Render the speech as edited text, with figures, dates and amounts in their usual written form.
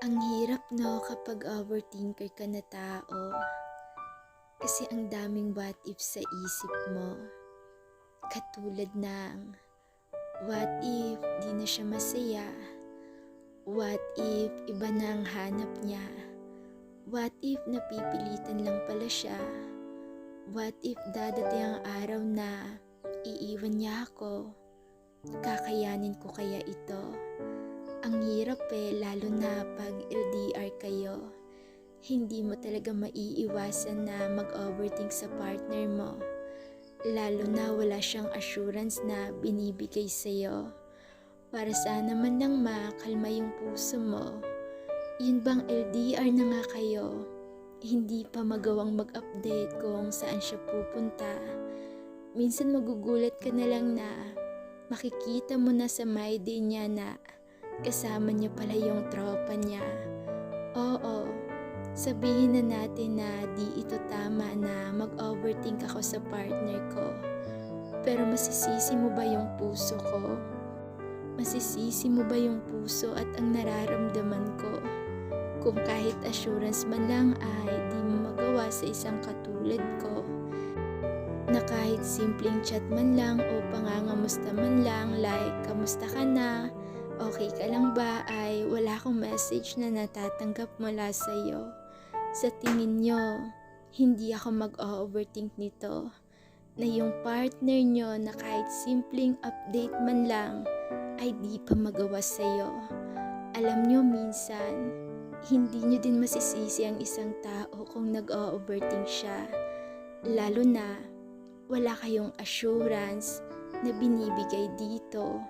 Ang hirap no kapag overthinker ka na tao. Kasi ang daming what if sa isip mo. Katulad ng, what if di na siya masaya? What if iba na ang hanap niya? What if napipilitan lang pala siya? What if dadating ang araw na iiwan niya ako? Kakayanin ko kaya ito? Ang hirap lalo na pag LDR kayo. Hindi mo talaga maiiwasan na mag-overthink sa partner mo. Lalo na wala siyang assurance na binibigay sa'yo. Para sana man lang makalma yung puso mo. Yun bang LDR na nga kayo? Hindi pa magawang mag-update kung saan siya pupunta. Minsan magugulat ka na lang na makikita mo na sa my day niya na kasama niya pala yung tropa niya. Oo, sabihin na natin na di ito tama na mag-overthink ako sa partner ko. Pero masisisi mo ba yung puso ko? Masisisi mo ba yung puso at ang nararamdaman ko? Kung kahit assurance man lang ay di mo magawa sa isang katulad ko. Na kahit simpleng chat man lang o pangangamusta man lang like kamusta ka na? Okay ka lang ba ay wala akong message na natatanggap mula sa'yo. Sa tingin nyo, hindi ako mag-overthink nito. Na yung partner nyo na kahit simpleng update man lang ay di pa magawa sa'yo. Alam nyo minsan, hindi nyo din masisisi ang isang tao kung nag-overthink siya. Lalo na wala kayong assurance na binibigay dito.